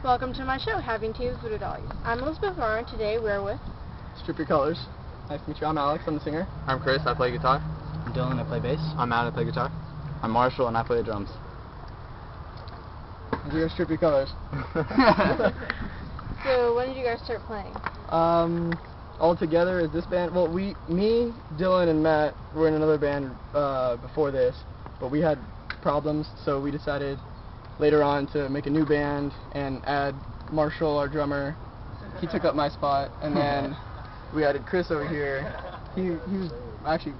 Welcome to my show, Having Tea with Voodoo Dollies. I'm Elizabeth Warren. Today we're with... Strip Your Colors. Nice to meet you. I'm Alex. I'm the singer. I'm Chris. I play guitar. I'm Dylan. I play bass. I'm Matt. I play guitar. I'm Marshall, and I play the drums. We're going to Strip Your Colors. So, when did you guys start playing? All together as this band. Well, me, Dylan, and Matt were in another band before this, but we had problems, so we decided later on to make a new band and add Marshall, our drummer. He took up my spot, and then we added Chris over here. He was actually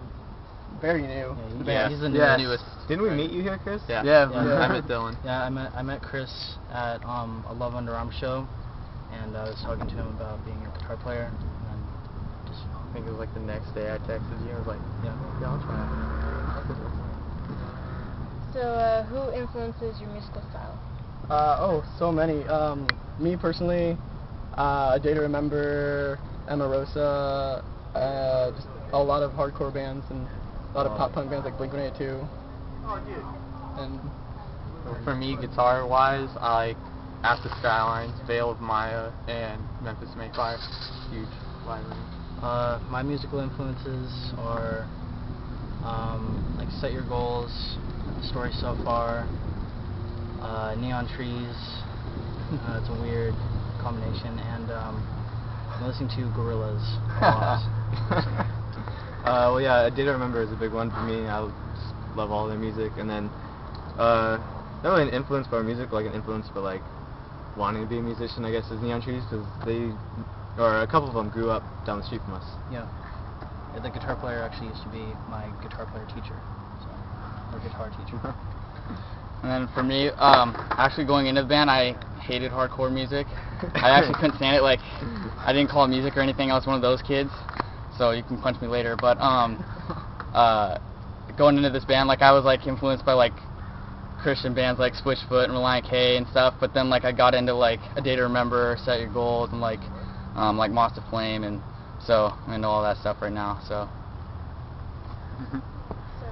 very new to the band. He's the newest. Didn't we meet you here, Chris? Yeah. I met Dylan. Yeah, I met Chris at a Love Under Arms show, and I was talking to him about being a guitar player. And just, I think it was like the next day I texted you. I was like, yeah, I'll try it. So, who influences your musical style? So many. Me personally, A Day to Remember, Emma Rosa, just a lot of hardcore bands and a lot of pop punk bands like Blink-182. And for me, guitar-wise, I like After Skylines, Veil of Maya, and Memphis Mayfire. Huge library. my musical influences are like Set Your Goals, The Story So Far, Neon Trees. It's a weird combination, and I'm listening to Gorillaz a lot. Well, yeah, A Day to Remember is a big one for me. I just love all their music, and then not really an influence for our music, but like an influence for like wanting to be a musician, I guess, is Neon Trees, because a couple of them grew up down the street from us. Yeah. The guitar player actually used to be my guitar player teacher, or guitar teacher. And then for me, actually going into the band, I hated hardcore music. I actually couldn't stand it. Like, I didn't call it music or anything. I was one of those kids. So you can punch me later. But going into this band, like I was like influenced by like Christian bands like Switchfoot and Reliant K and stuff. But then like I got into like A Day to Remember, Set Your Goals, and like Moss to Flame, and so I know all that stuff right now. So. So,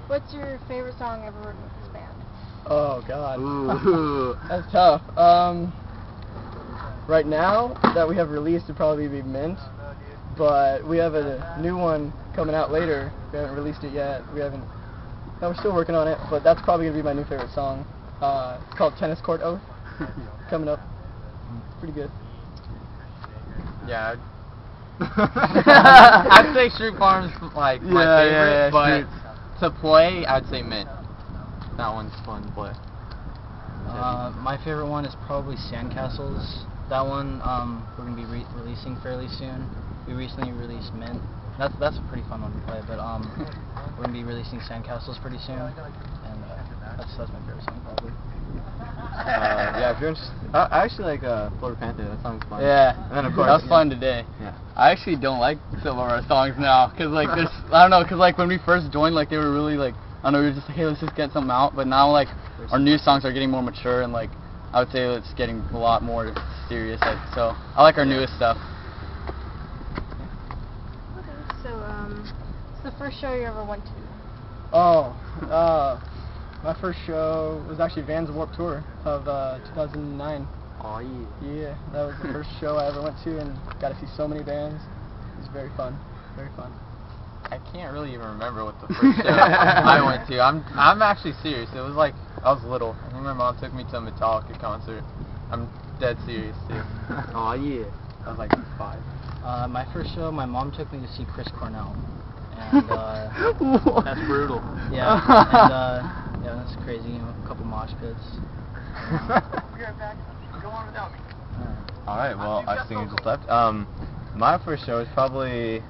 what's your favorite song ever written with this band? oh god, Ooh. that's tough. Right now that we have released would probably be Mint, but we have a new one coming out later. We haven't released it yet. No, we're still working on it, but that's probably gonna be my new favorite song. It's called Tennis Court Oath. Coming up. Pretty good. Yeah. I'd say Street Farm's like my favorite, but to play, I'd say Mint. That one's fun to play. My favorite one is probably Sandcastles. That one we're going to be releasing fairly soon. We recently released Mint. That's a pretty fun one to play, but we're going to be releasing Sandcastles pretty soon, and that's my favorite song probably. Yeah, if you're interested, I actually like Florida Panther. That song's fun. Yeah, and then of course, that was fun today. Yeah. I actually don't like some of our songs now, cause like there's, I don't know, cause like when we first joined, like they were really like, I don't know, we were just like, hey, let's just get something out. But now like our new songs are getting more mature, and like I would say it's getting a lot more serious. Like, so I like our newest stuff. Okay, so, it's the first show you ever went to? My first show was actually Vans Warped Tour of 2009. Oh yeah. Yeah, that was the first show I ever went to, and got to see so many bands. It was very fun. Very fun. I can't really even remember what the first show I went to. I'm actually serious. It was like I was little. I remember Mom took me to a Metallica concert. I'm dead serious too. Oh yeah. I was like 5. My first show, my mom took me to see Chris Cornell, and That's brutal. yeah, and yeah, that's crazy. You know, a couple mosh pits. Be right back. Go on without me. All right. Well, I think you just left. My first show was probably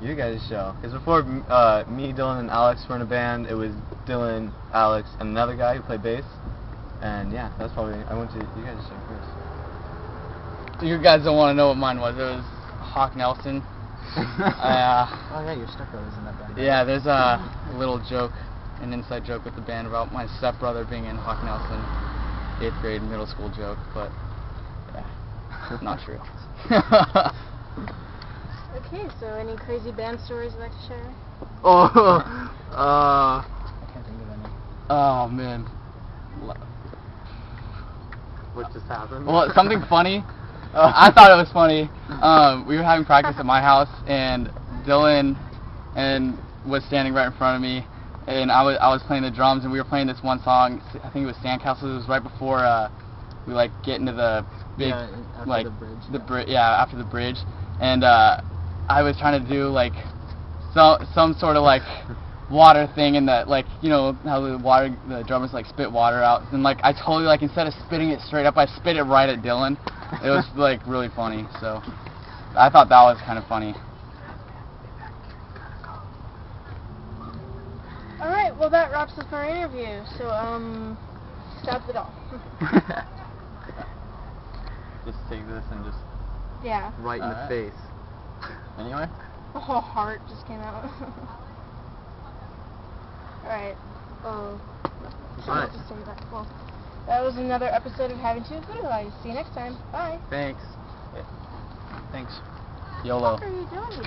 you guys' show. Because before me, Dylan, and Alex were in a band, it was Dylan, Alex, and another guy who played bass. And yeah, that's probably I went to you guys' show first. You guys don't want to know what mine was. It was Hawk Nelson. Oh yeah, your stepbrother was in that band. Yeah, there's a little joke, an inside joke with the band about my stepbrother being in Hawk Nelson. 8th grade middle school joke, but yeah, not true. Okay, so any crazy band stories you'd like to share? I can't think of any. Oh man, What just happened? Well, something funny. I thought it was funny. We were having practice at my house, and Dylan was standing right in front of me, and I was playing the drums, and we were playing this one song. I think it was Sandcastles. It was right before we like get into the big after like the bridge. after the bridge, and I was trying to do like some sort of like water thing, and that, like, you know how the drummers like spit water out, and like I totally, like, instead of spitting it straight up, I spit it right at Dylan. It was like really funny, so I thought that was kind of funny. Alright, well that wraps up our interview, so stop the doll. Just take this and just Yeah. right in the Alright. face. Anyway, A whole heart just came out. Alright. Alright. Just say that. Well, that was another episode of Having to Voodoo Dollies. See you next time. Bye. Thanks. thanks. YOLO. What are you doing?